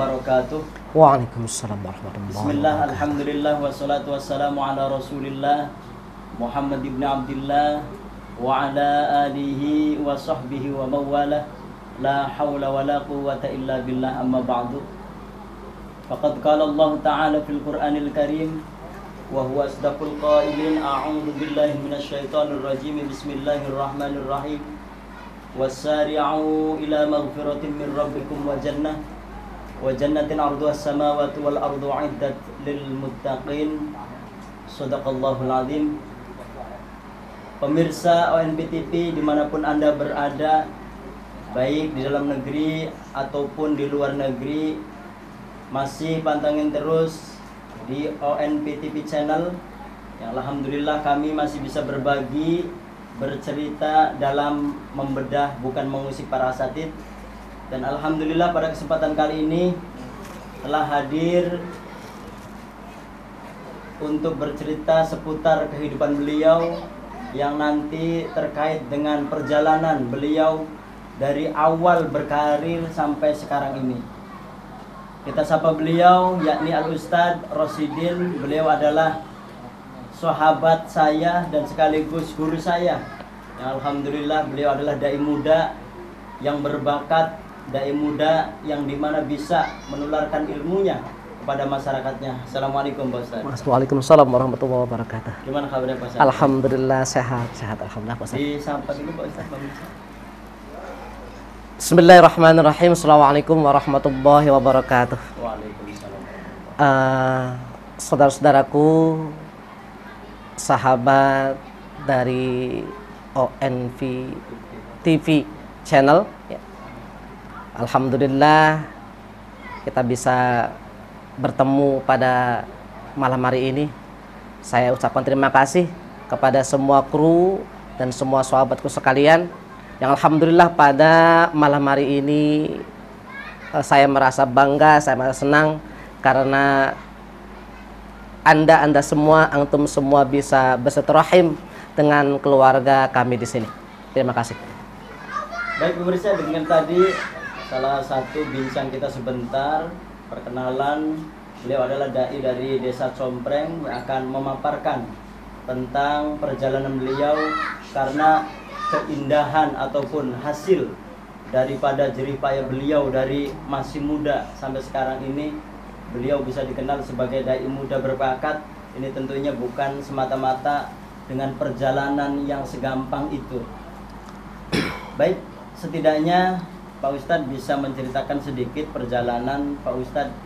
wabarakatuh. Waalaikumsalam warahmatullahi Bismillah, wabarakatuh. alhamdulillah, wassalatu wassalamu ala rasulillah Muhammad ibn Abdillah wa ala alihi wa sahbihi wa mawalah. La hawla wa la quwwata illa billah, amma ba'du. Faqad qala Allah ta'ala fil Qur'anil Karim wa huwa asdaqul qailin, a'udzu billahi minasyaitonir rajim. Bismillahirrahmanirrahim. Wasari'u ila maghfiratin min rabbikum wa jannatin arduha as-samawati wal ardu 'iddat lil muttaqin. Shadaqallahul azim. Pemirsa ONP TV dimanapun Anda berada, baik di dalam negeri ataupun di luar negeri, masih pantengin terus di ONP TV channel yang alhamdulillah kami masih bisa berbagi, bercerita dalam membedah bukan mengusik para asatid. Dan alhamdulillah pada kesempatan kali ini telah hadir untuk bercerita seputar kehidupan beliau yang nanti terkait dengan perjalanan beliau dari awal berkarir sampai sekarang ini. Kita sapa beliau, yakni Al-Ustadz Rosidin. Beliau adalah sahabat saya dan sekaligus guru saya, yang alhamdulillah beliau adalah dai muda yang berbakat, dai muda yang dimana bisa menularkan ilmunya kepada masyarakatnya. Assalamualaikum Pak Ustadz. Waalaikumsalam warahmatullahi wabarakatuh. Gimana kabarnya Pak Ustadz? Alhamdulillah sehat alhamdulillah Pak Ustadz. Disapa dulu Pak Ustadz. Bismillahirrahmanirrahim. Assalamualaikum warahmatullahi wabarakatuh. Waalaikumsalam. Saudara-saudaraku, sahabat dari ONV TV channel, ya. Alhamdulillah kita bisa bertemu pada malam hari ini. Saya ucapkan terima kasih kepada semua kru dan semua sahabatku sekalian yang alhamdulillah pada malam hari ini saya merasa bangga, saya merasa senang karena Anda semua, antum semua bisa bersilaturahim dengan keluarga kami di sini. Terima kasih. Baik pemirsa, dengan tadi salah satu bincang kita sebentar, perkenalan. Beliau adalah dai dari Desa Compreng yang akan memaparkan tentang perjalanan beliau, karena keindahan ataupun hasil daripada jerih payah beliau dari masih muda sampai sekarang ini, beliau bisa dikenal sebagai dai muda berbakat. Ini tentunya bukan semata-mata dengan perjalanan yang segampang itu. Baik, setidaknya Pak Ustadz bisa menceritakan sedikit perjalanan Pak Ustadz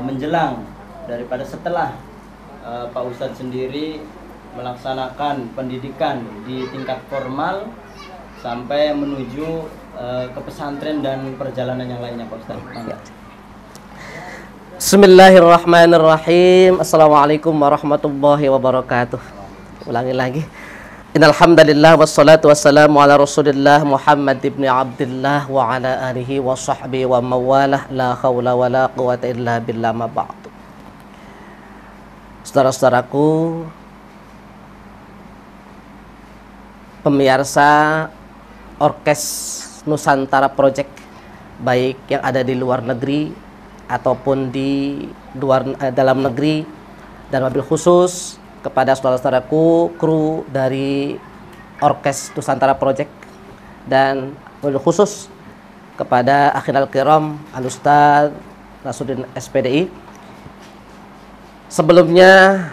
menjelang daripada setelah Pak Ustadz sendiri melaksanakan pendidikan di tingkat formal sampai menuju ke pesantren dan perjalanan yang lainnya Pak Ustadz. Bismillahirrahmanirrahim. Assalamualaikum warahmatullahi wabarakatuh. Ulangi lagi. Innal hamdalillah wassalatu wassalamu ala Rasulillah Muhammad ibn Abdillah wa ala alihi wa sahbihi wa mawalah. La haula wa la quwwata illa billah, ma ba'du. Saudara-saudaraku, pemirsa Orkes Nusantara Project, baik yang ada di luar negeri ataupun di dalam negeri, dan wabil khusus kepada saudara-saudaraku kru dari Orkes Nusantara Project, dan wabil khusus kepada akhirul kiram Al-Ustadz Nasruddin SPDI. Sebelumnya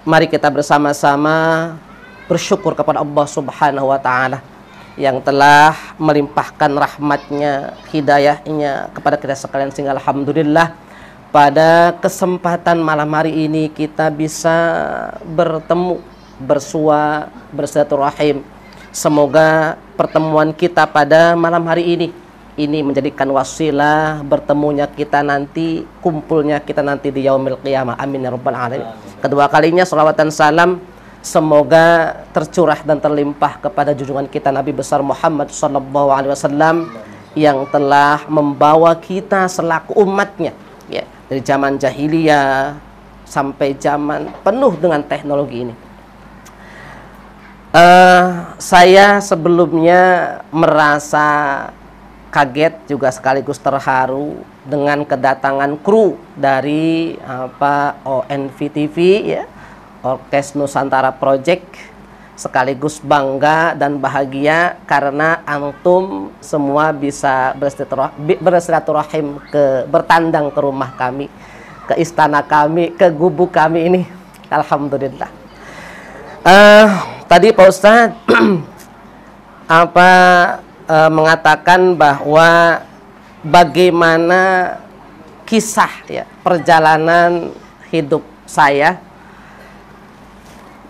mari kita bersama-sama bersyukur kepada Allah Subhanahu wa Ta'ala yang telah melimpahkan rahmatnya, hidayahnya kepada kita sekalian, sehingga alhamdulillah pada kesempatan malam hari ini kita bisa bertemu, bersua, bersilaturahim. Semoga pertemuan kita pada malam hari ini menjadikan wasilah bertemunya kita nanti, kumpulnya kita nanti di yaumil qiyamah. Amin ya rabbal alamin. Kedua kalinya salawat dan salam semoga tercurah dan terlimpah kepada junjungan kita Nabi besar Muhammad sallallahu alaihi wasallam yang telah membawa kita selaku umatnya, ya, dari zaman jahiliyah sampai zaman penuh dengan teknologi ini. Saya sebelumnya merasa kaget juga sekaligus terharu dengan kedatangan kru dari ONVTV ya, Orkes Nusantara Project, sekaligus bangga dan bahagia karena antum semua bisa bersilaturahim bertandang ke rumah kami, ke istana kami, ke gubuk kami ini. Alhamdulillah. Tadi Pak Ustadz mengatakan bahwa bagaimana kisah ya perjalanan hidup saya.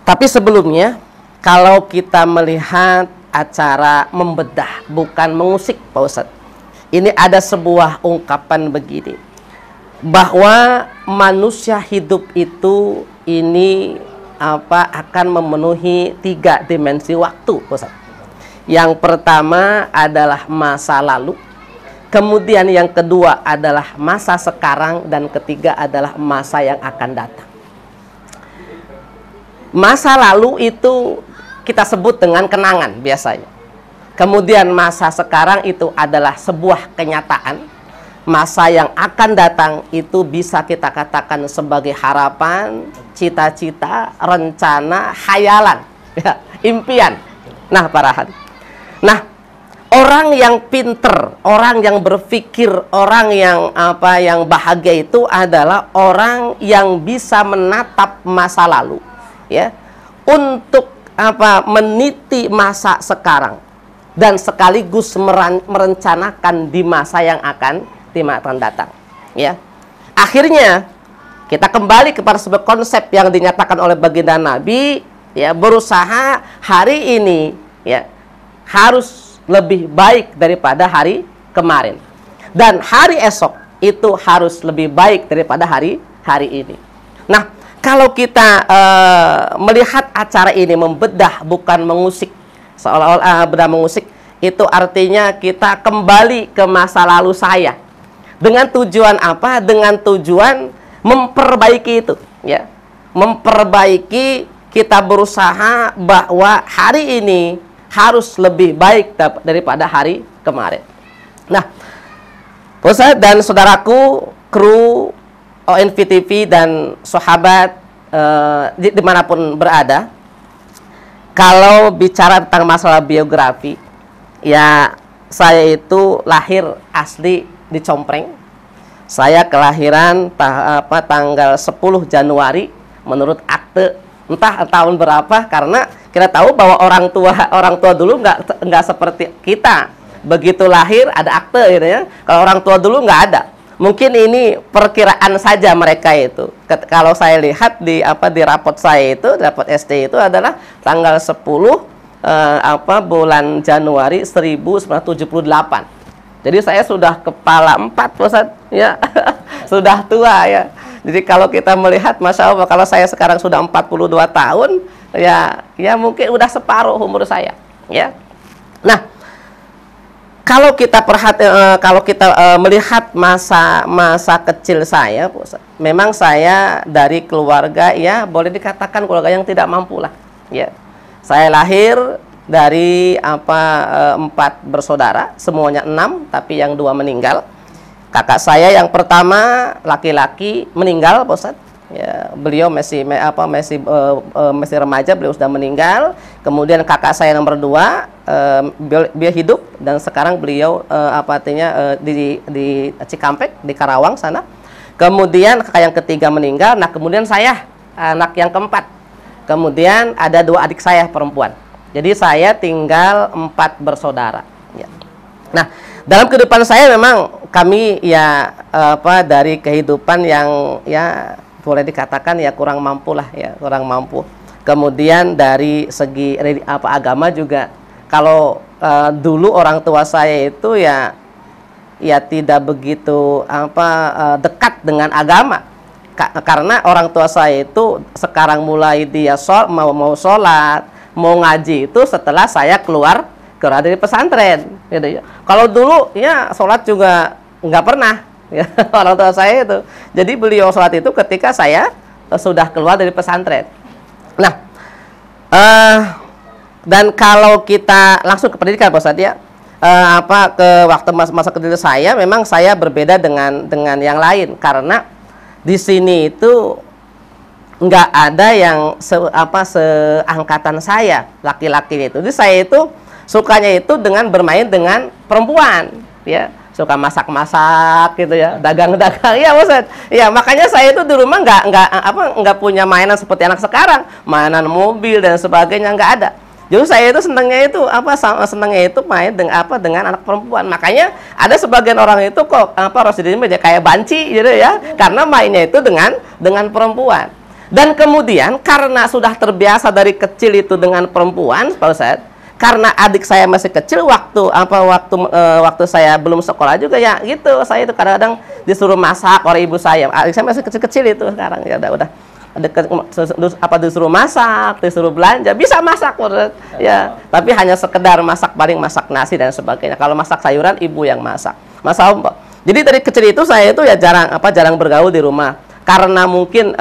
Tapi sebelumnya, kalau kita melihat acara membedah bukan mengusik Pak Ustadz, ini ada sebuah ungkapan begini, bahwa manusia hidup itu ini akan memenuhi 3 dimensi waktu Pak Ustadz. Yang pertama adalah masa lalu, kemudian yang kedua adalah masa sekarang, dan ketiga adalah masa yang akan datang. Masa lalu itu kita sebut dengan kenangan biasanya. Kemudian masa sekarang itu adalah sebuah kenyataan. Masa yang akan datang itu bisa kita katakan sebagai harapan, cita-cita, rencana, khayalan, ya, impian. Nah, para hadirin. Nah, orang yang pinter, orang yang berpikir, orang yang yang bahagia itu adalah orang yang bisa menatap masa lalu, ya, untuk meniti masa sekarang dan sekaligus merencanakan di masa yang akan datang, ya. Akhirnya kita kembali kepada sebuah konsep yang dinyatakan oleh baginda Nabi, ya, berusaha hari ini, ya, harus lebih baik daripada hari kemarin, dan hari esok itu harus lebih baik daripada hari ini. Nah, kalau kita melihat acara ini membedah bukan mengusik, seolah-olah bedah mengusik, itu artinya kita kembali ke masa lalu saya. Dengan tujuan apa? Dengan tujuan memperbaiki itu, ya. Memperbaiki, kita berusaha bahwa hari ini harus lebih baik daripada hari kemarin. Nah, Ustaz dan saudaraku, kru ONVTV dan sahabat dimanapun berada, kalau bicara tentang masalah biografi, ya, saya itu lahir asli di Compreng. Saya kelahiran tanggal 10 Januari menurut akte, entah tahun berapa, karena kita tahu bahwa orang tua dulu nggak seperti kita, begitu lahir ada akte gitu ya. Kalau orang tua dulu nggak ada. Mungkin ini perkiraan saja mereka itu. Kalau saya lihat di rapot saya itu, rapot SD itu adalah tanggal 10 bulan Januari 1978. Jadi saya sudah kepala 4 Ustaz, ya. Sudah tua ya. Jadi kalau kita melihat, Masya Allah, kalau saya sekarang sudah 42 tahun, ya mungkin udah separuh umur saya, ya. Nah, kalau kita melihat masa kecil saya, memang saya dari keluarga, ya, boleh dikatakan keluarga yang tidak mampu lah, ya. Saya lahir dari 4 bersaudara, semuanya 6, tapi yang 2 meninggal. Kakak saya yang pertama laki-laki meninggal, Ustaz. Ya, beliau masih remaja, beliau sudah meninggal. Kemudian kakak saya nomor 2, beliau hidup dan sekarang beliau di Cikampek, di Karawang sana. Kemudian kakak yang ketiga meninggal. Nah, kemudian saya anak yang keempat. Kemudian ada 2 adik saya perempuan. Jadi saya tinggal 4 bersaudara. Ya. Nah, dalam kehidupan saya memang kami dari kehidupan yang, ya, boleh dikatakan ya kurang mampu lah, ya, kurang mampu. Kemudian dari segi agama juga, kalau dulu orang tua saya itu ya tidak begitu dekat dengan agama. Karena orang tua saya itu sekarang mulai dia mau sholat, mau ngaji itu setelah saya keluar dari pesantren, gitu ya. Kalau dulu ya sholat juga nggak pernah, ya, orang tua saya itu. Jadi beliau sholat itu ketika saya sudah keluar dari pesantren. Nah, dan kalau kita langsung ke pendidikan, Pak Ustadz, ya, ke waktu masa kecil saya, memang saya berbeda dengan yang lain, karena di sini itu nggak ada yang seangkatan saya, laki-laki itu. Jadi saya itu sukanya itu dengan bermain dengan perempuan, ya, suka masak-masak gitu ya, dagang-dagang, ya Ustaz. Ya, makanya saya itu di rumah nggak punya mainan seperti anak sekarang, mainan mobil dan sebagainya, nggak ada. Jadi saya itu senangnya itu main dengan anak perempuan. Makanya ada sebagian orang itu kok Rosidin dia kayak banci gitu ya, karena mainnya itu dengan perempuan. Dan kemudian karena sudah terbiasa dari kecil itu dengan perempuan, Pak Ustadz, karena adik saya masih kecil, waktu saya belum sekolah juga ya gitu, saya itu kadang-kadang disuruh masak oleh ibu saya. Adik saya masih kecil-kecil itu, sekarang ya udah disuruh masak, disuruh belanja, bisa masak ya, tapi hanya sekedar masak, paling masak nasi dan sebagainya. Kalau masak sayuran ibu yang masak. Jadi dari kecil itu saya itu ya jarang bergaul di rumah, karena mungkin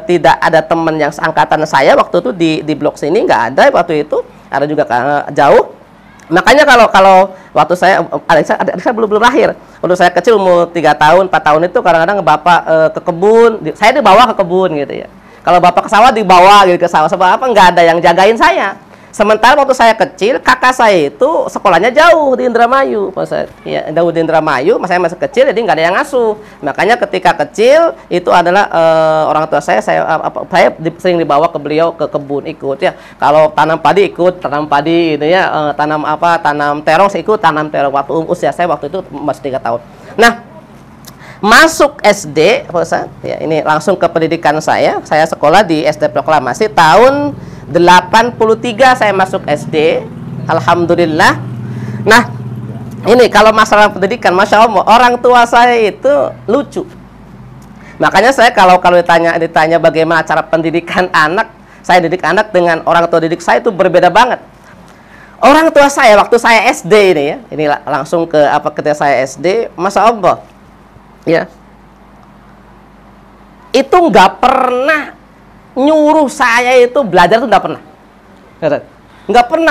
tidak ada teman yang seangkatan saya waktu itu di blok sini, nggak ada waktu itu, ada juga jauh. Makanya kalau waktu adik saya belum lahir, waktu saya kecil umur 3 tahun 4 tahun itu kadang-kadang bapak ke kebun, saya dibawa ke kebun gitu ya. Kalau bapak ke sawah dibawa gitu ke sawah, sebab nggak ada yang jagain saya. Sementara waktu saya kecil, kakak saya itu sekolahnya jauh di Indramayu, Pak Ustadz. Ya, jauh di Indramayu, saya masih kecil, jadi nggak ada yang ngasuh. Makanya ketika kecil itu adalah orang tua saya sering dibawa ke beliau ke kebun ikut ya. Kalau tanam padi ikut tanam padi gitu ya, tanam terong ikut tanam terong. Waktu usia saya waktu itu masih 3 tahun. Nah, masuk SD, Pak Ustadz, ya ini langsung ke pendidikan saya sekolah di SD Proklamasi tahun 83 saya masuk SD, alhamdulillah. Nah, ini kalau masalah pendidikan, masya Allah, orang tua saya itu lucu. Makanya saya kalau ditanya bagaimana cara pendidikan anak, saya didik anak dengan orang tua didik saya itu berbeda banget. Orang tua saya waktu saya SD ini langsung ketika saya SD, masya Allah, ya, itu nggak pernah nyuruh saya itu belajar, itu nggak pernah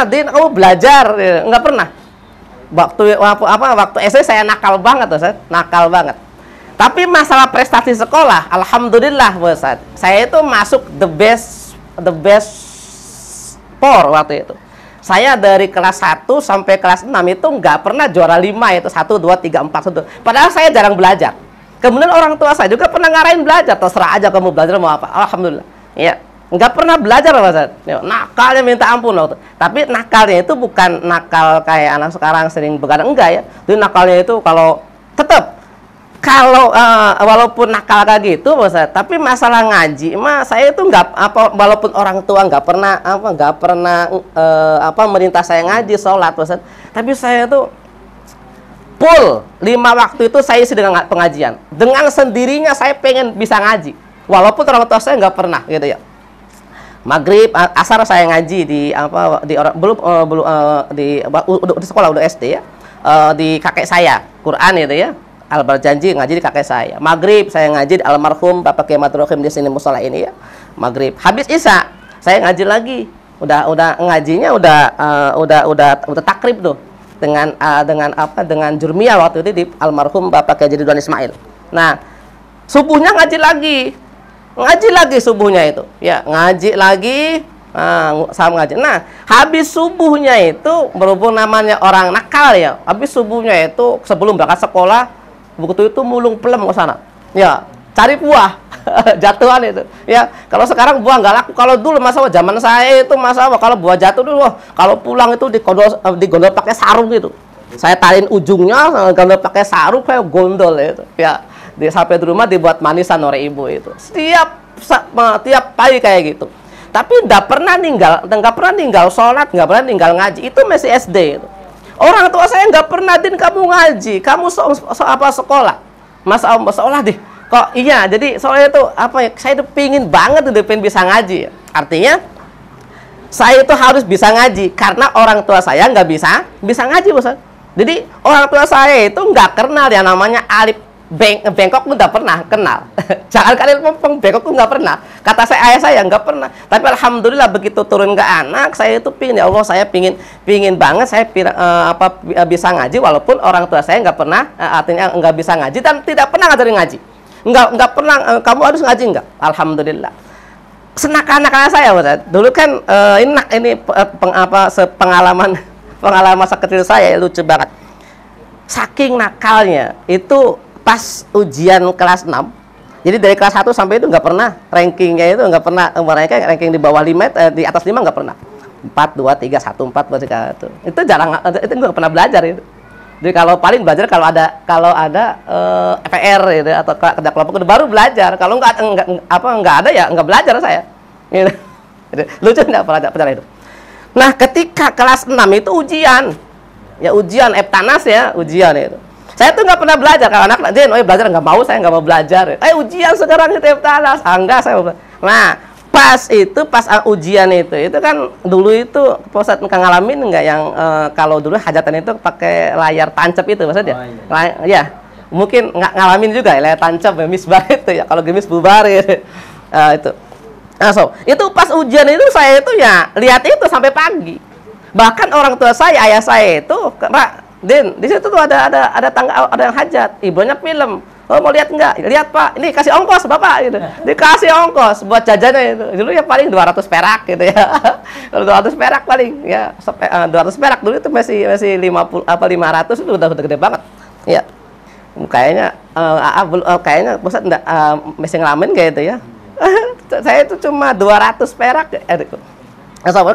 Din, kamu belajar, nggak pernah. Waktu SD saya nakal banget, Ustaz, nakal banget. Tapi masalah prestasi sekolah, alhamdulillah, Ustaz, saya itu masuk the best 4 waktu itu. Saya dari kelas 1 sampai kelas 6 itu nggak pernah juara 5, itu 1, 2, 3, 4, 1. Padahal saya jarang belajar. Kemudian orang tua saya juga pernah ngarahin belajar, terserah aja kamu belajar mau apa, alhamdulillah. Ya, nggak pernah belajar, Pak Ustadz. Nakalnya minta ampun waktu. Tapi nakalnya itu bukan nakal kayak anak sekarang sering begadang, enggak ya. Itu nakalnya itu walaupun nakal kayak gitu, Pak Ustadz, tapi masalah ngaji saya itu walaupun orang tua nggak pernah merintah saya ngaji, sholat, Pak Ustadz, tapi saya tuh full 5 waktu itu saya isi dengan pengajian. Dengan sendirinya saya pengen bisa ngaji. Walaupun orang tua saya nggak pernah gitu ya. Maghrib, asar saya ngaji di sekolah udah SD ya. Di kakek saya, Quran itu ya. Al-Barjanji ngaji di kakek saya. Maghrib saya ngaji di almarhum Bapak Kiai Matur Rahim di sini musola ini ya. Maghrib. Habis Isya saya ngaji lagi. Udah ngajinya udah takrib tuh. Dengan Jurmiyah waktu itu di almarhum Bapak Kiai Ridwan Ismail. Nah, subuhnya ngaji lagi subuhnya itu ya, ngaji lagi sama ngaji. Nah, habis subuhnya itu berhubung namanya orang nakal ya, habis subuhnya itu sebelum berangkat sekolah begitu itu mulung pelem ke sana ya, cari buah jatuhan itu ya. Kalau sekarang buah nggak laku, kalau dulu zaman saya itu kalau buah jatuh dulu, kalau pulang itu digondol pakai sarung gitu, saya tarik ujungnya, gondol pakai sarung kayak gondol itu ya. Sampai di rumah dibuat manisan oleh ibu itu. Tiap pagi kayak gitu. Tapi nggak pernah ninggal sholat, nggak pernah ninggal ngaji. Itu masih SD itu. Orang tua saya nggak pernah, Din, kamu ngaji, kamu sekolah. Masa sekolah deh. Kok iya, jadi soalnya itu saya itu pingin banget pengen bisa ngaji. Artinya saya itu harus bisa ngaji karena orang tua saya nggak bisa ngaji, Ustaz. Jadi orang tua saya itu nggak kenal yang namanya alif bengkok pun nggak pernah kenal. Jangan kalian bengkok pun nggak pernah. Kata saya, ayah saya nggak pernah. Tapi alhamdulillah begitu turun ke anak, saya itu pingin, ya Allah, saya pingin banget saya bisa ngaji, walaupun orang tua saya nggak pernah, artinya nggak bisa ngaji dan tidak pernah ngajarin ngaji. Nggak pernah, kamu harus ngaji nggak? Alhamdulillah. Senak-anak saya, Ustaz. Dulu kan ini pengalaman masa kecil saya lucu banget. Saking nakalnya itu pas ujian kelas 6. Jadi dari kelas 1 sampai itu nggak pernah rankingnya itu nggak pernah ranking di bawah 5, di atas 5 nggak pernah. 4, 2, 3, 1, 4 itu. Itu jarang, itu nggak pernah belajar itu. Jadi kalau paling belajar kalau ada PR gitu, atau kerja kelompok itu baru belajar. Kalau nggak ada ya nggak belajar saya. Gitu. Lucu nggak pelajaran itu. Nah, ketika kelas 6 itu ujian. Ya ujian Eptanas ya, ujian itu. Saya tuh nggak pernah belajar. Kalau anak Jen, belajar nggak mau, saya nggak mau belajar. Ujian sekarang itu Eptanas. Enggak, saya mau. Nah, pas ujian itu kan dulu itu Ustaz ngalamin nggak yang kalau dulu hajatan itu pakai layar tancap itu maksudnya? Ya, mungkin nggak ngalamin juga ya, layar tancap ya, misbar itu ya. Kalau gemis bubar ya. Itu. Nah, itu pas ujian itu saya itu ya lihat itu sampai pagi. Bahkan orang tua saya, ayah saya itu, Pak, Din, di situ tuh ada yang hajat, ibunya film. Oh, mau lihat enggak? Lihat, Pak. Ini kasih ongkos, Bapak gitu. Dikasih ongkos buat jajannya itu. Dulu ya paling 200 perak gitu ya. Kalau 200 perak paling ya 200 perak dulu itu masih 50 500 itu udah gede banget. Ya. Kayaknya Ustaz enggak masih ngalamin kayak itu ya. Saya itu cuma 200 perak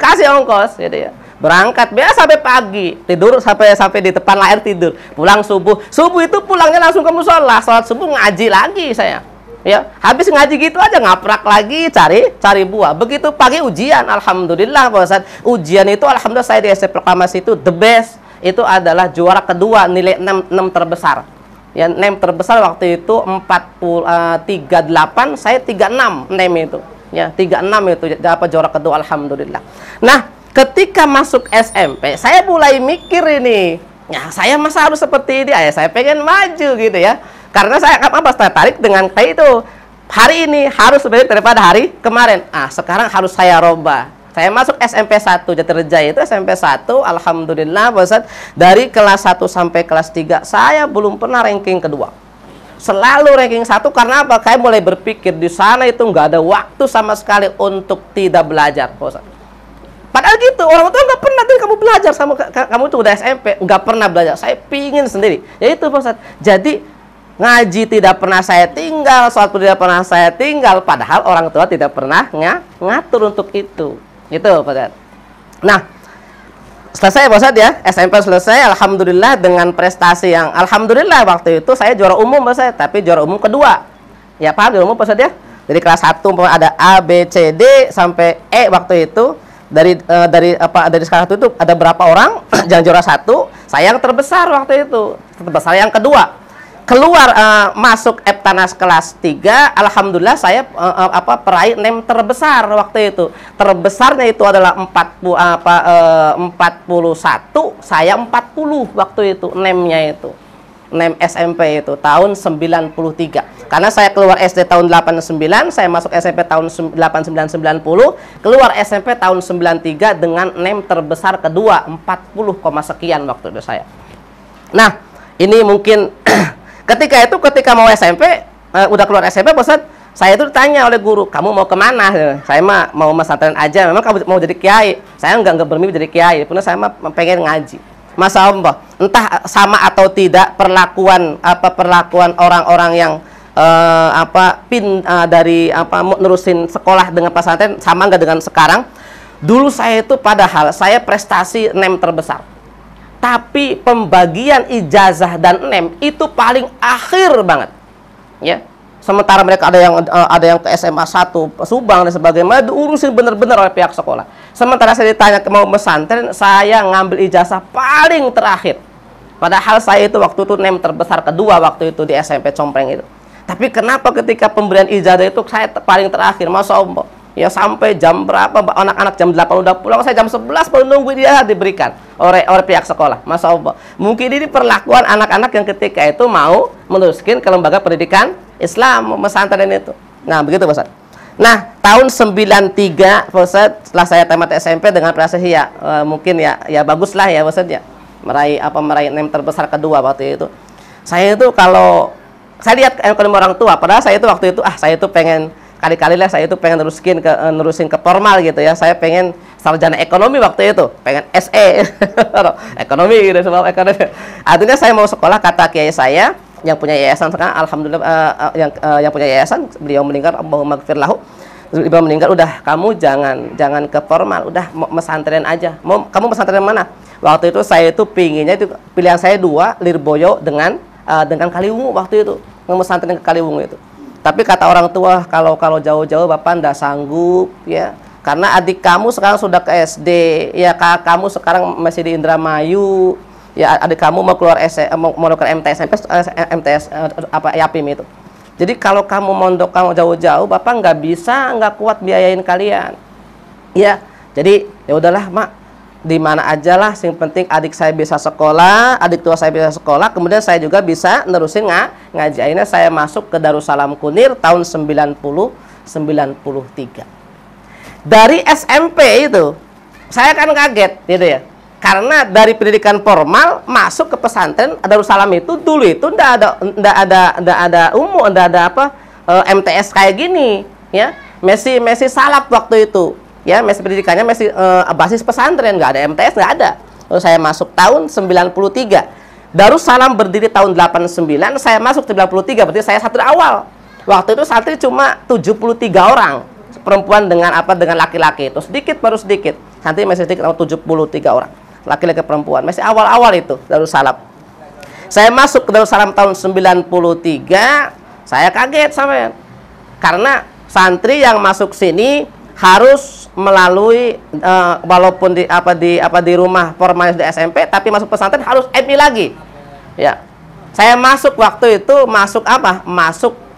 kasih ongkos gitu ya. Berangkat biasa sampai pagi, tidur sampai di depan layar tidur. Pulang subuh itu pulangnya langsung ke musola, sholat subuh ngaji lagi saya. Ya, habis ngaji gitu aja ngaprak lagi cari buah. Begitu pagi ujian, alhamdulillah Pak Ustaz. Ujian itu alhamdulillah saya di SMP Proklamasi itu the best. Itu adalah juara kedua, nilai 6 terbesar. Ya, 6 terbesar waktu itu 38, saya 36 nem itu. Ya, 36 itu dapat juara kedua alhamdulillah. Nah, ketika masuk SMP, saya mulai mikir ini, ya saya masa harus seperti ini, saya pengen maju gitu ya. Karena saya tertarik dengan kayak itu. Hari ini harus lebih daripada hari kemarin. Sekarang harus saya robah. Saya masuk SMP 1 Jatireja itu SMP 1, alhamdulillah Ustaz, dari kelas 1 sampai kelas 3 saya belum pernah ranking kedua. Selalu ranking 1 karena apa? Saya mulai berpikir di sana itu nggak ada waktu sama sekali untuk tidak belajar, Ustaz. Padahal gitu, orang tua nggak pernah tuh kamu belajar sama kamu tuh udah SMP, nggak pernah belajar. Saya pingin sendiri. Ya itu Pak Ustaz. Jadi ngaji tidak pernah saya tinggal, sholat pun tidak pernah saya tinggal. Padahal orang tua tidak pernah ngatur untuk itu. Itu Pak Ustaz. Nah, selesai Pak Ustaz ya, SMP selesai. Alhamdulillah dengan prestasi yang alhamdulillah waktu itu saya juara umum Pak Ustaz, tapi juara umum kedua. Ya paham juara umum Pak Ustaz ya? Dari kelas 1 ada A, B, C, D sampai E waktu itu. Dari sekarang itu ada berapa orang yang juara 1, saya yang terbesar waktu itu, terbesar yang kedua. Keluar masuk Eptanas kelas 3, alhamdulillah saya peraih nem terbesar waktu itu. Terbesarnya itu adalah 41, saya 40 waktu itu nemnya itu. Nem SMP itu tahun 93. Karena saya keluar SD tahun 89, saya masuk SMP tahun 89-90, keluar SMP tahun 93 dengan nem terbesar kedua 40, sekian waktu itu saya. Nah, ini mungkin ketika mau SMP, udah keluar SMP, Ustaz, saya itu ditanya oleh guru, kamu mau kemana? Saya mah mau pesantren aja. Memang kamu mau jadi kiai? Saya nggak bermimpi jadi kiai, karena saya mah pengen ngaji. Masya Allah, entah sama atau tidak perlakuan orang-orang yang nerusin sekolah dengan pesantren sama nggak dengan sekarang. Dulu saya itu padahal saya prestasi nem terbesar, tapi pembagian ijazah dan nem itu paling akhir banget ya. Sementara mereka ada yang ke SMA 1 Subang dan sebagainya diurusin bener-bener oleh pihak sekolah. Sementara saya ditanya mau pesantren, saya ngambil ijazah paling terakhir. Padahal saya itu waktu itu nem terbesar kedua waktu itu di SMP Compreng itu. Tapi kenapa ketika pemberian ijazah itu saya paling terakhir? Masya Allah. Ya sampai jam berapa anak-anak jam 8 udah pulang, saya jam 11 baru nunggu dia diberikan oleh pihak sekolah. Masya Allah. Mungkin ini perlakuan anak-anak yang ketika itu mau meneruskan ke lembaga pendidikan Islam, pesantren itu. Nah, begitu Pak Ustaz. Nah, tahun 93 Pak Ustaz, setelah saya tamat SMP dengan prestasi ya mungkin ya baguslah ya Pak Ustaz ya. Meraih nem terbesar kedua waktu itu. Saya itu kalau saya lihat ekonomi orang tua, padahal saya itu waktu itu saya itu pengen kali-kali lah saya itu pengen nerusin ke formal gitu ya. Saya pengen sarjana ekonomi waktu itu, pengen SE ekonomi gitu, sebab ekonomi. Artinya saya mau sekolah, kata kiai saya yang punya yayasan sekarang, alhamdulillah yang punya yayasan, beliau meninggal, Allahumma gfir lahu. Beliau meninggal, udah kamu jangan ke formal, udah pesantren aja. Kamu pesantren mana? Waktu itu saya itu pinginnya itu pilihan saya dua, Lirboyo dengan Kaliwungu waktu itu, pesantren ke Kaliwungu itu. Tapi kata orang tua, kalau jauh-jauh Bapak ndak sanggup ya. Karena adik kamu sekarang sudah ke SD, ya kamu sekarang masih di Indramayu. Ya adik kamu mau keluar mau keluar MTS SMP, MTS Yapim itu. Jadi kalau kamu mondok kamu jauh-jauh, Bapak nggak kuat biayain kalian. Ya, jadi ya udahlah, Mak. Di mana aja lah, yang penting adik saya bisa sekolah, adik tua saya bisa sekolah, kemudian saya juga bisa nerusin ngaji. Akhirnya saya masuk ke Darussalam Kunir tahun 93. Dari SMP itu saya kan kaget gitu ya, karena dari pendidikan formal masuk ke pesantren Darussalam itu dulu itu ndak ada MTS kayak gini ya, Messi salap waktu itu. Ya, masih pendidikannya masih basis pesantren, nggak ada MTS, nggak ada. Lalu saya masuk tahun 93. Darussalam berdiri tahun 89, saya masuk 93, berarti saya satu awal. Waktu itu santri cuma 73 orang, perempuan dengan laki-laki itu baru sedikit. Santri masih sedikit, 73 orang, laki-laki perempuan, masih awal-awal itu Darussalam. Saya masuk ke Darussalam tahun 93, saya kaget sampean. Karena santri yang masuk sini harus melalui walaupun di rumah formalis di SMP, tapi masuk pesantren harus MI lagi. Ya. Saya masuk waktu itu masuk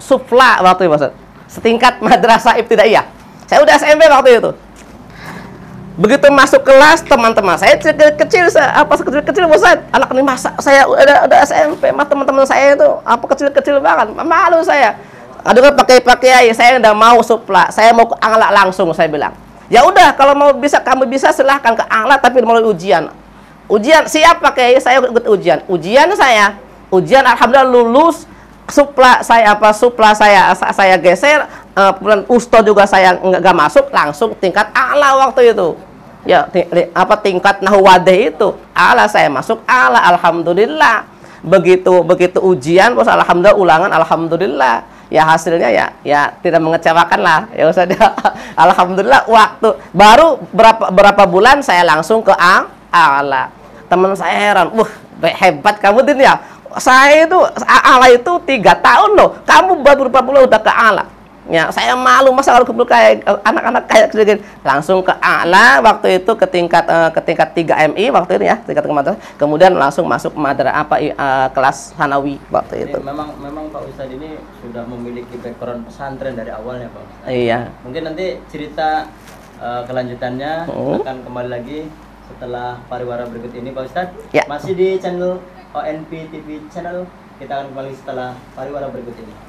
sufla waktu itu, Ustaz. Setingkat madrasah ibtidaiyah. Saya udah SMP waktu itu. Begitu masuk kelas, teman-teman saya kecil Ustaz. Anak ini masa saya udah SMP, teman-teman saya itu kecil-kecil banget. Malu saya. Aduh kan pakai saya udah mau supla, saya mau ke A'la langsung, saya bilang. Ya udah, kalau kamu bisa silahkan ke A'la, tapi melalui ujian. Ujian siap pakai, saya ikut ujian. Ujian alhamdulillah lulus. Supla saya geser, kemudian Usto juga saya nggak masuk, langsung tingkat A'la waktu itu. Ya, tingkat Nahwu Wadih itu. A'la saya masuk A'la, alhamdulillah. Begitu ujian, bos, alhamdulillah, ulangan, alhamdulillah. Ya hasilnya ya tidak mengecewakan lah ya Ustaz. Alhamdulillah, waktu baru berapa bulan saya langsung ke A'la. Teman saya heran, hebat kamu Din ya. Saya itu A'la itu 3 tahun loh, kamu baru berapa bulan udah ke A'la. Ya saya malu, masa kalau kumpul kayak anak-anak kayak gitu. Langsung ke A'la waktu itu ke tingkat 3 MI waktu itu ya, tingkat madrasah. Kemudian langsung masuk kelas Sanawi waktu itu. Memang Pak Ustadz ini sudah memiliki background pesantren dari awalnya, Pak Ustadz. Iya. Mungkin nanti cerita kelanjutannya akan kembali lagi setelah pariwara berikut ini, Pak Ustadz. Ya. Masih di channel ONP TV channel. Kita akan kembali setelah pariwara berikut ini.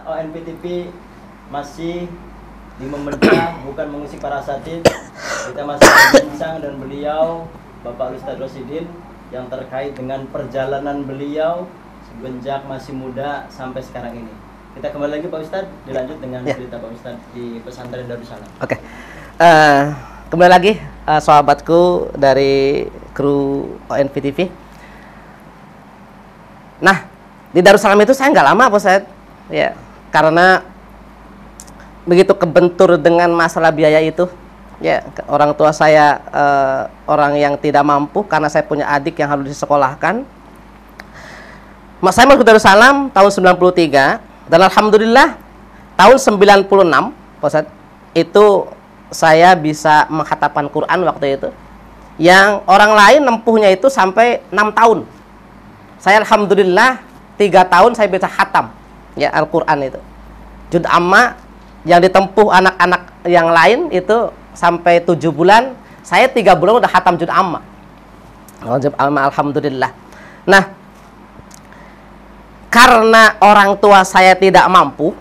ONP TV masih di membedah, bukan mengusik para asatid. Kita masih berbincang dengan beliau, Bapak Ustadz Rosidin, yang terkait dengan perjalanan beliau sejak masih muda sampai sekarang ini. Kita kembali lagi Pak Ustadz, dilanjut dengan cerita Pak Ustadz di pesantren Darussalam. Oke. Kembali lagi sahabatku dari kru ONP TV. Nah, di Darussalam itu saya nggak lama Pak Ustadz. Ya, karena begitu kebentur dengan masalah biaya itu, Ya, orang tua saya orang yang tidak mampu karena saya punya adik yang harus disekolahkan. Saya masuk Darussalam tahun 93 dan alhamdulillah tahun 96, Pak Ustadz, itu saya bisa menghafalkan Quran waktu itu. Yang orang lain nempuhnya itu sampai 6 tahun. Saya alhamdulillah 3 tahun saya bisa khatam ya Al-Qur'an itu. Juz amma yang ditempuh anak-anak yang lain itu sampai 7 bulan, saya 3 bulan udah khatam juz amma. Juz amma alhamdulillah. Nah, karena orang tua saya tidak mampu,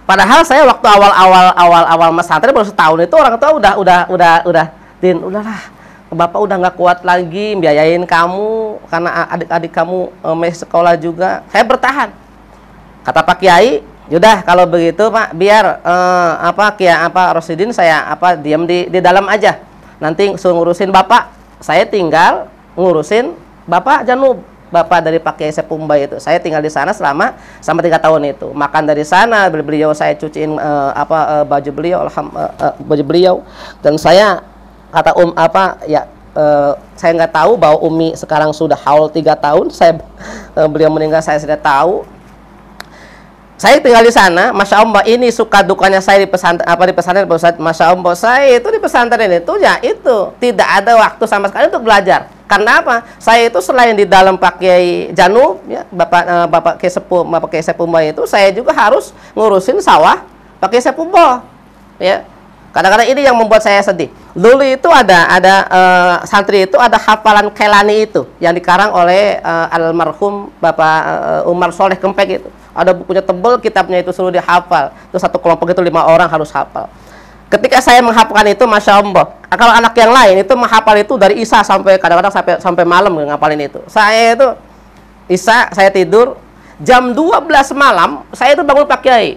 padahal saya waktu awal pesantren baru setahun itu orang tua udah Din, udahlah. Bapak udah nggak kuat lagi biayain kamu karena adik-adik kamu masih sekolah juga. Saya bertahan. Kata Pak Kiai, yaudah kalau begitu Pak, biar Rosidin saya diam di dalam aja. Nanti suruh ngurusin Bapak. Saya tinggal ngurusin Bapak Janub. Bapak dari Pak Kiai Sepumbai itu. Saya tinggal di sana selama 3 tahun itu. Makan dari sana, beliau saya cuciin baju beliau dan saya kata saya nggak tahu bahwa Umi sekarang sudah haul 3 tahun. Beliau meninggal saya sudah tahu. Saya tinggal di sana, masya Allah. Ini suka dukanya saya di pesantren Pak Ustadz. Masya Allah, saya itu di pesantren itu ya itu tidak ada waktu sama sekali untuk belajar. Karena apa? Saya itu selain di dalam Pak Kiai Janub, ya, Bapak Kiai Sepumbai itu, saya juga harus ngurusin sawah Pak Kiai Sepumbai, ya. Kadang-kadang ini yang membuat saya sedih. Dulu itu ada santri itu ada hafalan Kelani itu yang dikarang oleh almarhum Bapak Umar Soleh Kempek itu. Ada bukunya tebal, kitabnya itu suruh dihafal. Itu satu kelompok itu 5 orang harus hafal. Ketika saya menghafalkan itu, masya Allah. Kalau anak yang lain itu menghafal itu dari Isya sampai kadang-kadang sampai malam ngapalin itu. Saya itu Isya saya tidur jam 12 malam saya itu bangun Pak Kiai.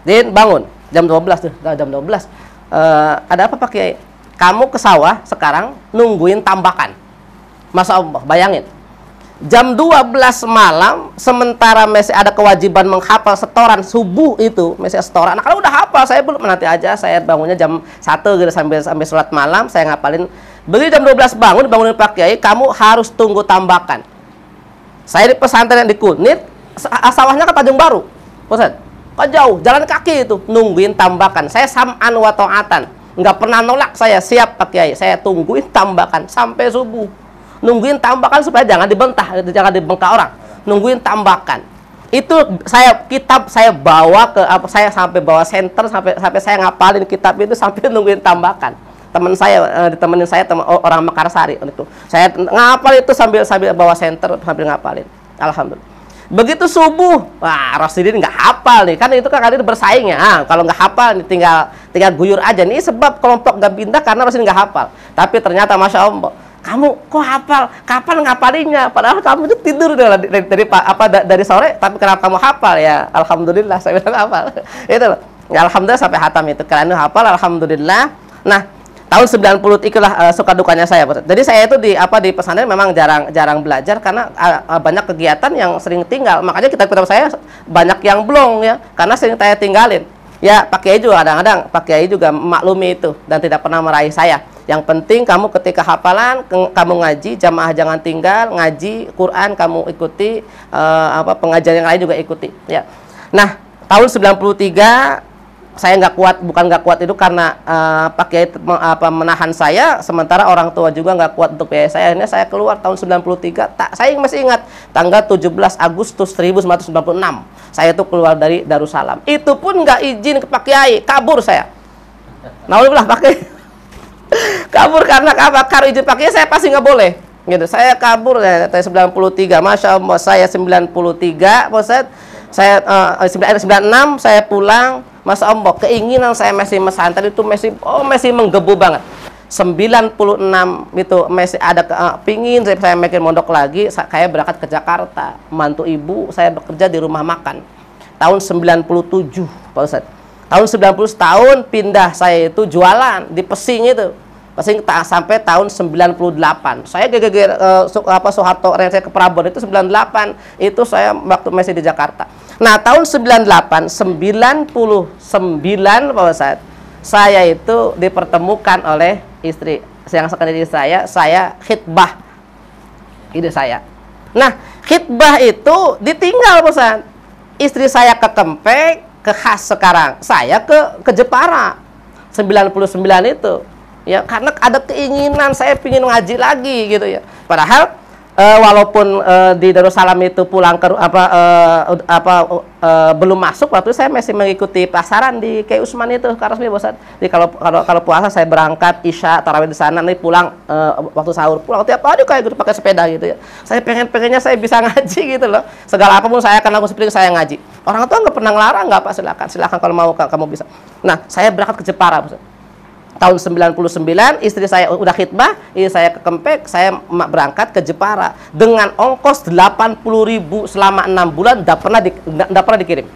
Din bangun jam 12 tuh, jam 12. Ada apa Pak Kiai? Kamu ke sawah sekarang nungguin tambakan. Masya Allah, bayangin. Jam 12 malam, sementara masih ada kewajiban menghafal setoran subuh itu, masih setoran. Nah, kalau udah hafal, saya belum, nanti aja saya bangunnya jam 1 gitu, sambil sholat malam, saya ngapalin. Begitu jam 12 bangunin Pak Kiai, kamu harus tunggu tambakan. Saya di pesantren di Kunit, sawahnya ke Tanjung Baru. Ustaz, kok jauh, jalan kaki itu, nungguin tambakan. Saya sam'an wa ta'atan, nggak pernah nolak, saya siap Pak Kiai, saya tungguin tambakan sampai subuh. Nungguin tambakan supaya jangan dibengkak orang. Nungguin tambakan. Itu kitab saya bawa ke saya sampai bawa center sampai saya ngapalin kitab itu sampai nungguin tambakan. Teman saya ditemenin saya orang Mekarsari itu. Saya ngapal itu sambil bawa center sambil ngapalin. Alhamdulillah. Begitu subuh, wah Rosidin nggak hafal nih, kan itu kan kali bersaing ya. Kalau nggak hafal nih tinggal guyur aja. Nih sebab kelompok nggak pindah karena Rosidin nggak hafal. Tapi ternyata masya Allah, kamu kok hafal? Kapan ngapalinya? Padahal kamu itu tidur dari sore, tapi kenapa kamu hafal ya? Alhamdulillah saya bilang hafal. Itu loh. Ya, alhamdulillah sampai hatam itu. Karena hafal alhamdulillah. Nah, tahun 90 itulah suka dukanya saya. Jadi saya itu di pesantren memang jarang belajar karena banyak kegiatan yang sering tinggal. Makanya kitab-kitab saya banyak yang belum ya, karena sering saya tinggalin. Ya, Pak Kiai juga kadang-kadang Pak Kiai juga maklumi itu dan tidak pernah meraih saya. Yang penting kamu ketika hafalan kamu ngaji, jamaah jangan tinggal, ngaji Quran kamu ikuti, pengajian yang lain juga ikuti ya. Nah, tahun 93 saya bukan nggak kuat itu karena Pak Kiai menahan saya, sementara orang tua juga nggak kuat untuk biaya saya. Akhirnya saya keluar tahun 93. Saya masih ingat tanggal 17 Agustus 1996. Saya itu keluar dari Darussalam. Itu pun nggak izin ke Pak Kiai, kabur saya. Nauzubillah Pak Kiai. Kabur karena kalau izin Pak Kiai saya pasti nggak boleh. Gitu. Saya kabur ya, tahun 93. Masya Allah, saya 93, Ustaz. Saya 96 saya pulang. Masya Allah, keinginan saya masih pesantren itu masih menggebu banget. 96 itu masih ada pingin saya makin mondok lagi. Saya berangkat ke Jakarta, mantu ibu saya bekerja di rumah makan. Tahun 97, Pak Ustadz. Tahun 90 tahun pindah saya itu jualan di Pesing itu. Pesing sampai tahun 98. Saya Soeharto saya ke Prabon itu 98. Itu saya waktu masih di Jakarta. Nah, tahun 99 Pak Ustadz, saya itu dipertemukan oleh istri yang sekali saya khitbah ide saya. Nah, khitbah itu ditinggal Ustaz. Istri saya ke Kempek, ke Khas sekarang. Saya ke Jepara. 99 itu. Ya, karena ada keinginan saya ingin ngaji lagi gitu ya. Padahal walaupun di Darussalam itu pulang ke belum masuk, waktu itu saya masih mengikuti pasaran di Kiai Usman itu Karosmi Ustaz. Jadi kalau puasa saya berangkat Isya tarawih di sana, nih pulang waktu sahur pulang tiap hari kayak gitu pakai sepeda gitu ya. Saya pengennya saya bisa ngaji gitu loh. Segala apapun saya akan lakukan seperti saya ngaji. Orang tua nggak pernah ngelarang, nggak Pak, silakan kalau mau kamu bisa. Nah, saya berangkat ke Jepara Ustaz. Tahun 99 istri saya udah khitbah, istri saya ke Kempek, saya berangkat ke Jepara dengan ongkos 80.000 selama 6 bulan, nggak pernah dikirim.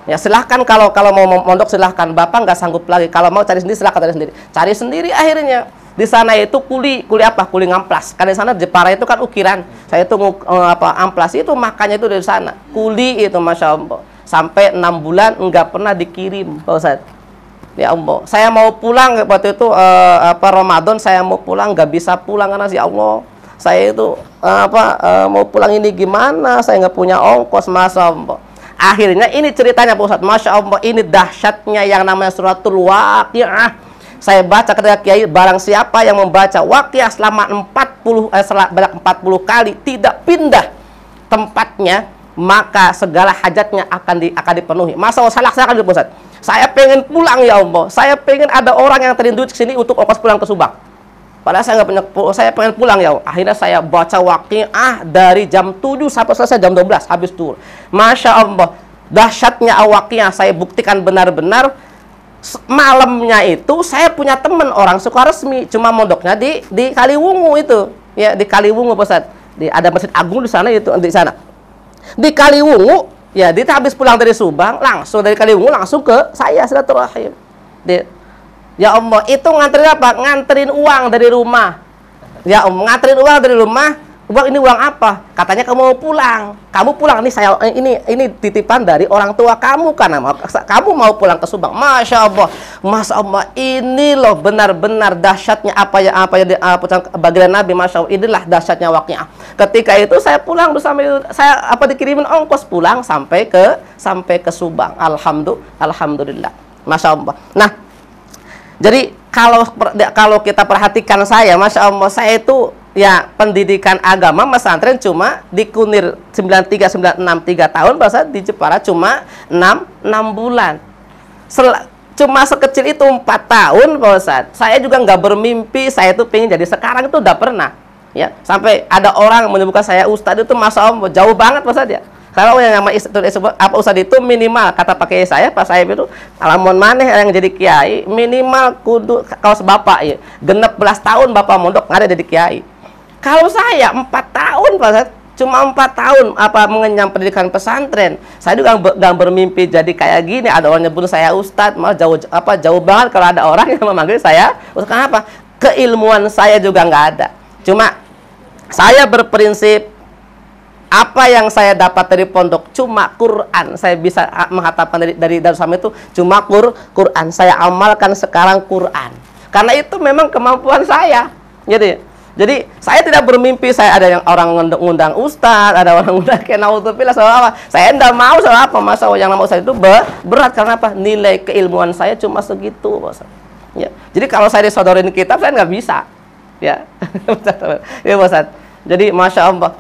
Ya silahkan kalau mau mondok silahkan, bapak nggak sanggup lagi, kalau mau cari sendiri silahkan cari sendiri akhirnya. Di sana itu kuli apa? Kuli ngamplas. Karena di sana Jepara itu kan ukiran. Saya itu amplas itu makanya itu dari sana. Kuli itu Masya Allah. Sampai 6 bulan nggak pernah dikirim, Pak Ustadz. Ya Allah, saya mau pulang waktu itu Ramadan saya mau pulang nggak bisa pulang karena ya Allah saya itu mau pulang ini gimana, saya nggak punya ongkos, Masya Allah. Akhirnya ini ceritanya Pak Ustadz, Masya Allah, ini dahsyatnya yang namanya suratul Waqiah. Saya baca ketika Kiai, barang siapa yang membaca Waqiah selama 40 kali tidak pindah tempatnya, maka segala hajatnya akan dipenuhi. Masa salah saya akan Pak Ustadz. Saya pengen pulang ya Allah. Saya pengen ada orang yang terindu ke sini untuk ongkos pulang ke Subang. Padahal saya nggak punya, saya pengen pulang ya Allah. Akhirnya saya baca Waqiah dari jam 7 sampai selesai jam 12 habis tur. Masya Allah, dahsyatnya Waqiah saya buktikan benar-benar. Malamnya itu saya punya teman orang Sukaresmi, cuma mondoknya di Kaliwungu itu. Ya, di Kaliwungu Ustaz. Ada Masjid Agung di sana itu di sana. Di Kaliwungu. Ya, dia habis pulang dari Subang, langsung dari Kaliwungu langsung ke saya silaturahim. Ya Allah, itu nganterin apa? Nganterin uang dari rumah. Ya Allah, nganterin uang dari rumah. Uang ini uang apa? Katanya kamu mau pulang. Kamu pulang ini titipan dari orang tua kamu karena kamu mau pulang ke Subang. Masya Allah, ini loh benar-benar dahsyatnya apa yang bagian Nabi. Masya Allah, inilah dahsyatnya Waqiah. Ketika itu saya pulang bersama itu, saya dikirimin ongkos pulang sampai ke Subang. Alhamdulillah. Masya Allah. Nah, jadi kalau kita perhatikan saya, Masya Allah, saya itu ya pendidikan agama pesantren cuma di Kunir 93, 96, 3 tahun, bahasa di Jepara cuma 6 bulan. Cuma sekecil itu 4 tahun Pak Ustadz. Saya juga nggak bermimpi saya itu pengen jadi sekarang, itu udah pernah. Ya, sampai ada orang menyebutkan saya Ustadz itu, Masya Allah, jauh banget Pak Ustadz ya. Kalau yang nama Ustadz itu minimal, kata pakai saya Pak Saib itu, alamun maneh yang jadi kiai minimal kudu kaos bapak ya. Genep belas tahun bapak mondok nggak ada jadi kiai. Kalau saya 4 tahun Pak Ustadz, cuma 4 tahun mengenyam pendidikan pesantren. Saya juga nggak bermimpi jadi kayak gini. Ada orang nyebut saya Ustadz, malah jauh banget kalau ada orang yang memanggil saya Ustadz. Kenapa? Keilmuan saya juga nggak ada. Cuma saya berprinsip apa yang saya dapat dari pondok cuma Quran. Saya bisa menghatapkan dari Darussalam itu cuma Quran. Saya amalkan sekarang Quran. Karena itu memang kemampuan saya. Jadi saya tidak bermimpi saya ada yang orang ngundang ustadz, ada orang ngundang kayak naudzubillah sama apa. Saya enggak mau sama apa, masa yang nama ustadz itu berat karena apa? Nilai keilmuan saya cuma segitu, Ustaz. Ya. Jadi kalau saya disodorin kitab saya nggak bisa. Ya. Ya, Ustaz. Jadi Masya Allah,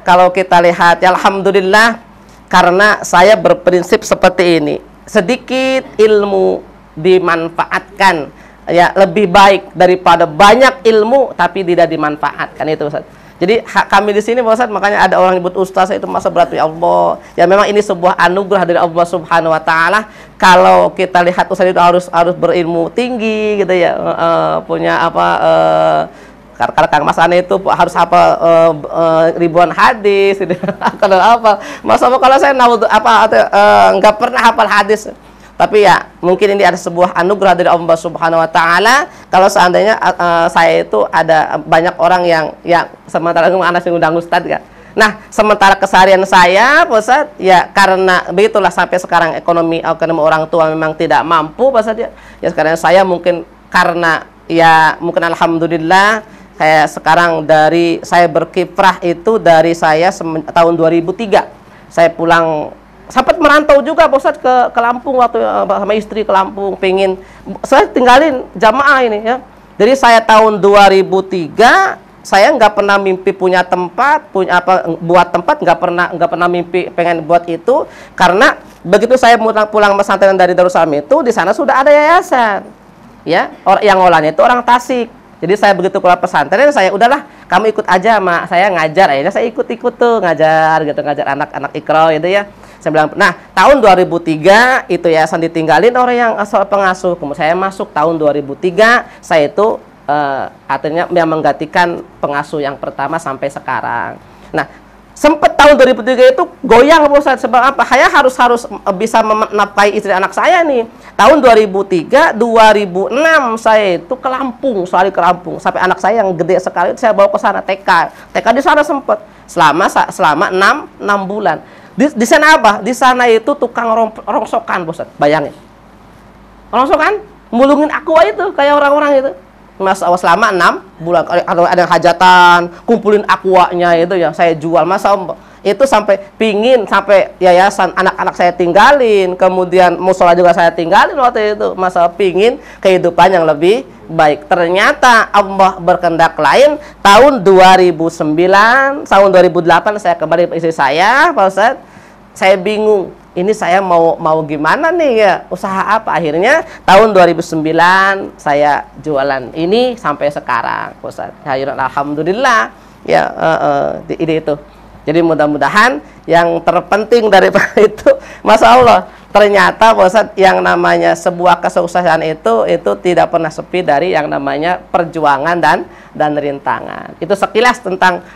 kalau kita lihat ya alhamdulillah, karena saya berprinsip seperti ini. Sedikit ilmu dimanfaatkan ya lebih baik daripada banyak ilmu tapi tidak dimanfaatkan, itu Ustaz. Jadi kami di sini Ustaz, makanya ada orang nyebut ustaz itu masa berat ya Allah. Ya memang ini sebuah anugerah dari Allah Subhanahu wa taala. Kalau kita lihat ustaz itu harus berilmu tinggi gitu ya. Punya karena Kang Mas Ane itu harus ribuan hadis gitu. Kalau kalau saya nggak pernah hafal hadis. Tapi ya mungkin ini ada sebuah anugerah dari Allah Subhanahu wa taala. Kalau seandainya saya itu ada banyak orang yang sementara Anas yang undang ustaz kan. Nah, sementara keseharian saya, Pak Ustadz, ya karena begitulah sampai sekarang ekonomi orang tua memang tidak mampu, Pak Ustadz, ya sekarang saya mungkin karena ya mungkin alhamdulillah kayak sekarang dari saya berkiprah itu dari saya tahun 2003 saya pulang, sempat merantau juga Pak Ustadz ke Lampung waktu sama istri ke Lampung, pengen saya tinggalin jamaah ini ya. Jadi saya tahun 2003 saya nggak pernah mimpi punya tempat, buat tempat, nggak pernah mimpi pengen buat itu, karena begitu saya pulang pesantren dari Darussalam itu di sana sudah ada yayasan, ya yang ngolahnya itu orang Tasik. Jadi saya begitu keluar pesantren, saya udahlah kamu ikut aja sama saya ngajar, akhirnya saya ikut tuh ngajar gitu, ngajar anak-anak Iqra gitu ya. Saya bilang, nah tahun 2003 itu yayasan ditinggalin orang yang asal pengasuh, kemudian saya masuk tahun 2003 saya itu artinya yang menggantikan pengasuh yang pertama sampai sekarang. Nah, sempat tahun 2003 itu goyang Pak Ustadz, sebab apa? Saya harus bisa menafkahi istri anak saya nih. Tahun 2003, 2006 saya itu ke Lampung, sekali ke Lampung. Sampai anak saya yang gede sekali itu saya bawa ke sana TK. TK di sana sempat selama 6 bulan. Di sana apa? Di sana itu tukang rongsokan Pak Ustadz. Bayangin. Rongsokan, mulungin aqua itu kayak orang-orang itu. Mas selama 6 bulan, kalau ada hajatan kumpulin aquanya itu ya saya jual. Masa itu sampai pingin, sampai yayasan anak-anak saya tinggalin, kemudian musola juga saya tinggalin waktu itu, masa pingin kehidupan yang lebih baik. Ternyata Allah berkehendak lain. Tahun 2009, tahun 2008 saya kembali ke istri saya, Pak Ustadz, saya bingung. Ini saya mau gimana nih ya, usaha apa? Akhirnya tahun 2009 saya jualan ini sampai sekarang, Ustaz. Alhamdulillah ya, ide itu. Jadi mudah-mudahan yang terpenting daripada itu, Masya Allah, ternyata Ustaz, yang namanya sebuah kesuksesan itu tidak pernah sepi dari yang namanya perjuangan dan rintangan. Itu sekilas tentang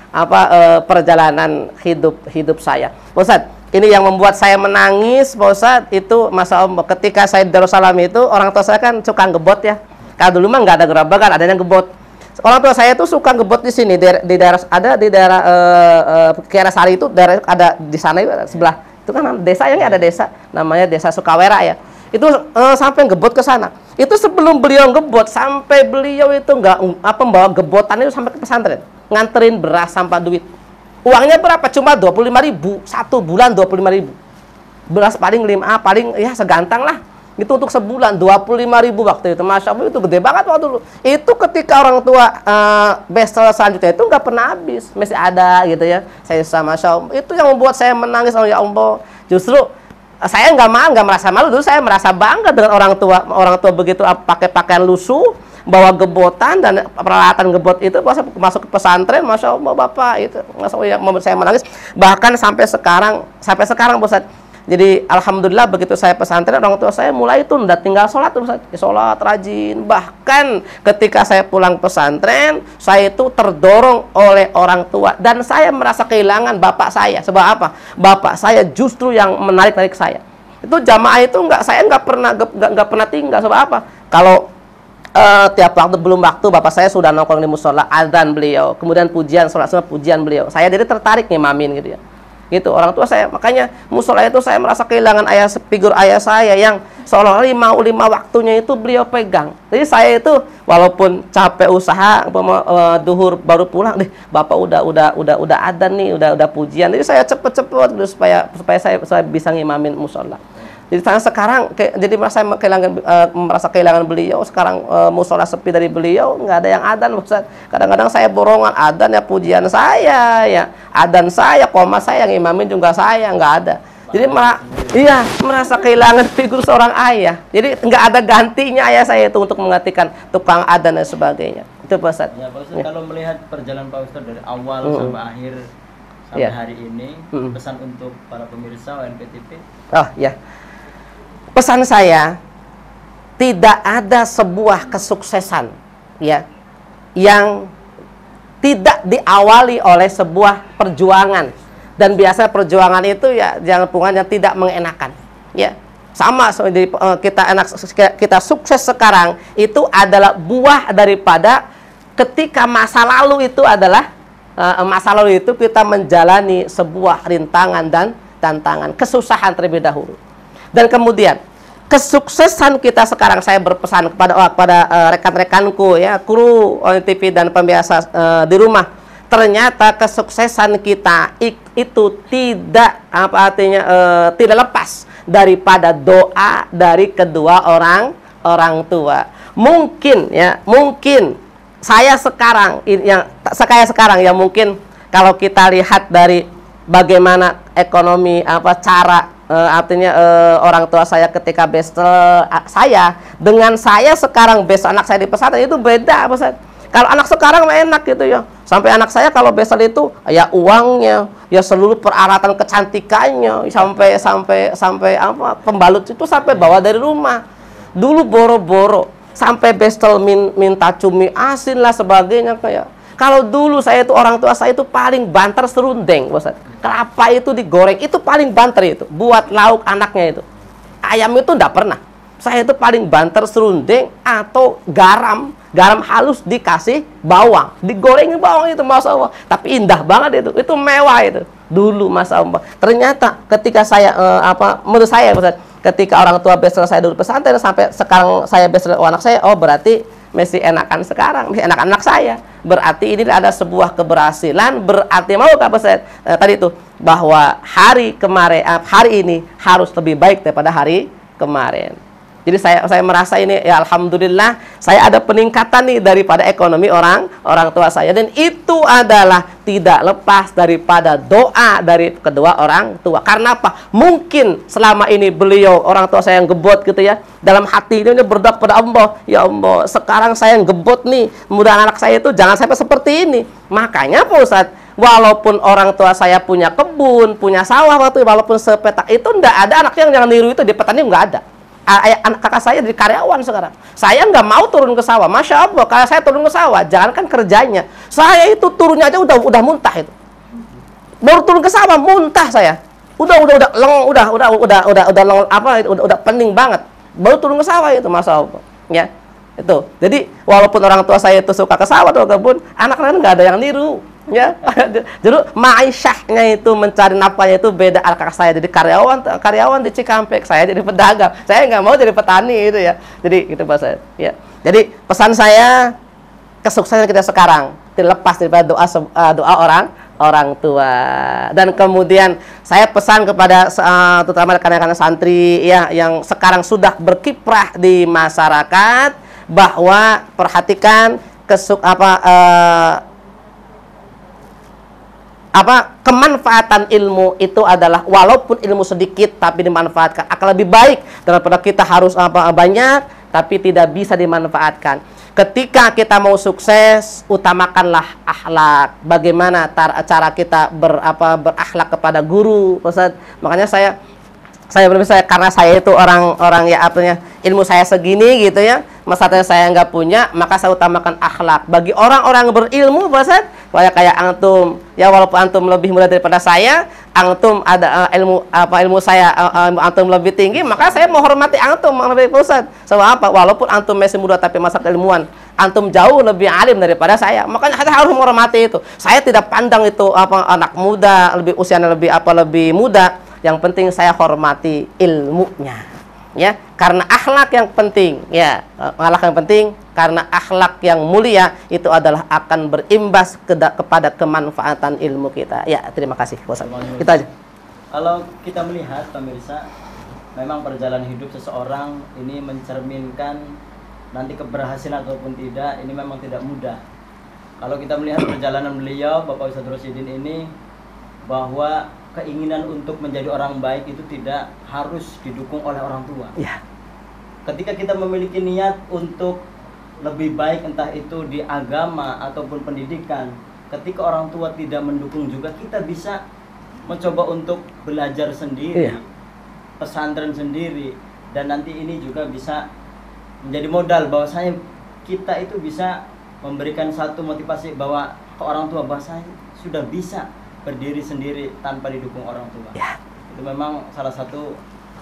perjalanan hidup saya, Ustaz. Ini yang membuat saya menangis, Pak Ustadz, itu Masya Allah, ketika saya di Darussalam itu, orang tua saya kan suka ngebot ya. Kalau dulu mah nggak ada gerabakan, adanya ngebot. Orang tua saya itu suka ngebot di sini, di daerah Kiarasari itu, ada di sana itu sebelah. Itu kan desa yang ada desa, namanya Desa Sukawera ya. Itu sampai ngebot ke sana. Itu sebelum beliau ngebot, sampai beliau itu nggak bawa gebotan itu sampai ke pesantren, nganterin beras sampai duit. Uangnya berapa? Cuma 25.000, 1 bulan 25.000. Beras paling 5, paling ya segantang lah. Itu untuk sebulan 25.000 waktu itu. Masya Allah, itu gede banget waktu dulu. Itu ketika orang tua bestel selanjutnya itu nggak pernah habis, masih ada gitu ya. Saya sama Masya Allah. Itu yang membuat saya menangis, ya Allah. Justru saya nggak merasa malu, dulu saya merasa bangga dengan orang tua begitu pakai pakaian lusuh, bawa gebotan dan peralatan gebot itu masuk ke pesantren. Masya Allah Bapak, itu Masya Allah, ya, saya menangis bahkan sampai sekarang Ustaz. Jadi alhamdulillah begitu saya pesantren, orang tua saya mulai itu udah tinggal sholat Ustaz, sholat rajin. Bahkan ketika saya pulang pesantren, saya itu terdorong oleh orang tua dan saya merasa kehilangan bapak saya. Sebab apa? Bapak saya justru yang menarik saya. Itu jamaah itu saya nggak pernah tinggal. Sebab apa? Kalau tiap waktu belum waktu bapak saya sudah nongkrong di musola, azan beliau, kemudian pujian, sholat sunat pujian beliau. Saya jadi tertarik ngimamin gitu ya. Gitu orang tua saya, makanya musola itu saya merasa kehilangan figur ayah saya yang seolah-olah lima waktunya itu beliau pegang. Jadi saya itu walaupun capek usaha, duhur baru pulang, bapak udah adzan nih, udah pujian. Jadi saya cepet-cepet supaya saya bisa ngimamin musola. Jadi sekarang jadi merasa kehilangan beliau. Sekarang musola sepi dari beliau, nggak ada yang adzan Ustaz. Kadang-kadang saya borongan adzan ya, pujian saya ya, adzan saya, koma saya, yang imamin juga saya, nggak ada. Jadi merasa kehilangan figur seorang ayah. Jadi nggak ada gantinya ayah saya itu untuk menggantikan tukang adzan dan sebagainya. Itu Pak Ustaz. Ya Pak Ustaz, ya. Kalau melihat perjalanan Pak Ustaz dari awal sampai akhir sampai hari ini, pesan untuk para pemirsa ONP-TV. Oh ya. Pesan saya, tidak ada sebuah kesuksesan ya yang tidak diawali oleh sebuah perjuangan. Dan biasa perjuangan itu ya jangan yang tidak mengenakan. Ya, sama seperti kita sukses sekarang itu adalah buah daripada ketika masa lalu itu adalah masa lalu itu kita menjalani sebuah rintangan dan tantangan, kesusahan terlebih dahulu. Dan kemudian kesuksesan kita sekarang, saya berpesan kepada rekan-rekanku ya, kru TV dan pemirsa di rumah, ternyata kesuksesan kita itu tidak tidak lepas daripada doa dari kedua orang tua. Mungkin saya sekarang ya, mungkin kalau kita lihat dari bagaimana ekonomi cara orang tua saya ketika bestel saya dengan saya sekarang bestel anak saya di pesantren itu beda, Ustaz. Kalau anak sekarang enak gitu ya. Sampai anak saya kalau bestel itu ya uangnya, ya seluruh peralatan kecantikannya, sampai pembalut itu sampai bawa dari rumah. Dulu boro-boro sampai bestel minta cumi asin lah sebagainya kayak. Kalau dulu saya itu orang tua saya itu paling banter serundeng, Ustaz. Kelapa itu digoreng itu paling banter itu buat lauk anaknya itu. Ayam itu enggak pernah. Saya itu paling banter serundeng atau garam halus dikasih bawang, digorengin bawang itu, Masya Allah. Tapi indah banget itu mewah itu. Dulu Masya Allah. Ternyata ketika saya menurut saya, Ustaz, ketika orang tua bestel saya dulu pesantren sampai sekarang saya bestel anak saya, oh berarti masih enakan sekarang, masih enakan anak saya. Berarti ini ada sebuah keberhasilan. Berarti mau Kak Ustaz tadi itu bahwa hari ini harus lebih baik daripada hari kemarin. Jadi saya merasa ini ya alhamdulillah saya ada peningkatan nih daripada ekonomi orang tua saya, dan itu adalah tidak lepas daripada doa dari kedua orang tua. Karena apa? Mungkin selama ini beliau orang tua saya yang gebot gitu ya, dalam hati ini berdoa kepada Allah, ya Allah sekarang saya yang gebot nih, mudah anak saya itu jangan sampai seperti ini. Makanya Pak Ustadz, walaupun orang tua saya punya kebun, punya sawah waktu walaupun sepetak itu enggak ada anak yang niru itu di petani, enggak ada. Anak kakak saya jadi karyawan sekarang. Saya nggak mau turun ke sawah. Masya Allah, kalau saya turun ke sawah, jangankan kerjanya, saya itu turunnya aja udah muntah itu. Baru turun ke sawah muntah saya. Udah pening banget. Baru turun ke sawah itu, Masya Allah. Ya, itu. Jadi walaupun orang tua saya itu suka ke sawah atau kebun, anak-anak nggak ada yang niru. Ya, jadi maisyahnya itu mencari nafkahnya itu beda. Kakak saya jadi karyawan di Cikampek, saya jadi pedagang. Saya nggak mau jadi petani itu ya. Jadi itu Pak saya. Ya. Jadi pesan saya, kesuksesan kita sekarang terlepas daripada doa orang tua. Dan kemudian saya pesan kepada terutama rekan-rekan santri ya yang sekarang sudah berkiprah di masyarakat, bahwa perhatikan kemanfaatan ilmu itu adalah walaupun ilmu sedikit tapi dimanfaatkan akan lebih baik daripada kita harus banyak tapi tidak bisa dimanfaatkan. Ketika kita mau sukses, utamakanlah akhlak. Bagaimana cara kita berakhlak kepada guru, Ustaz. Makanya saya karena saya itu orang ya ilmu saya segini gitu ya, masalahnya saya nggak punya, maka saya utamakan akhlak. Bagi orang-orang berilmu, Ustaz, kayak antum ya, walaupun antum lebih muda daripada saya, antum ada ilmu saya antum lebih tinggi, maka saya menghormati antum lebih Ustaz. Sebab apa? Walaupun antum masih muda tapi masalah ilmuwan, antum jauh lebih alim daripada saya. Makanya saya harus menghormati itu. Saya tidak pandang itu anak muda, usianya lebih muda. Yang penting saya hormati ilmunya, ya, karena akhlak yang penting, ya, akhlak yang penting, karena akhlak yang mulia itu adalah akan berimbas kepada kemanfaatan ilmu kita. Ya, terima kasih, Bosan. Kita aja. Kalau kita melihat pemirsa, memang perjalanan hidup seseorang ini mencerminkan nanti keberhasilan ataupun tidak, ini memang tidak mudah. Kalau kita melihat perjalanan beliau, Bapak Ustadz Rosyidin ini, bahwa keinginan untuk menjadi orang baik itu tidak harus didukung oleh orang tua. Ya. Ketika kita memiliki niat untuk lebih baik, entah itu di agama ataupun pendidikan, ketika orang tua tidak mendukung juga, kita bisa mencoba untuk belajar sendiri, pesantren sendiri, dan nanti ini juga bisa menjadi modal bahwasanya kita itu bisa memberikan satu motivasi bahwa ke orang tua bahwasanya sudah bisa berdiri sendiri tanpa didukung orang tua. Ya. Itu memang salah satu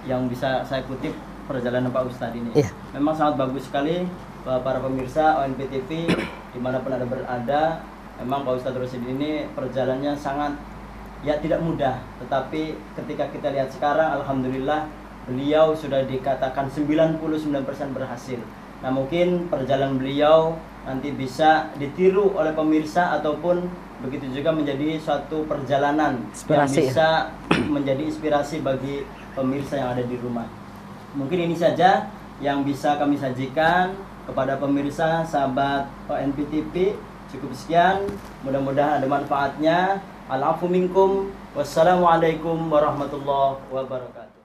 yang bisa saya kutip perjalanan Pak Ustadz ini. Ya. Memang sangat bagus sekali para pemirsa ONP TV dimanapun Anda berada. Memang Pak Ustadz Rosyidin ini perjalanannya sangat ya tidak mudah, tetapi ketika kita lihat sekarang alhamdulillah beliau sudah dikatakan 99% berhasil. Nah, mungkin perjalanan beliau nanti bisa ditiru oleh pemirsa ataupun begitu juga menjadi suatu perjalanan Inspirasi. yang bisa menjadi inspirasi bagi pemirsa yang ada di rumah. Mungkin ini saja yang bisa kami sajikan kepada pemirsa sahabat NPTP. Cukup sekian, mudah-mudahan ada manfaatnya. Al-afu minkum. Wassalamualaikum warahmatullahi wabarakatuh.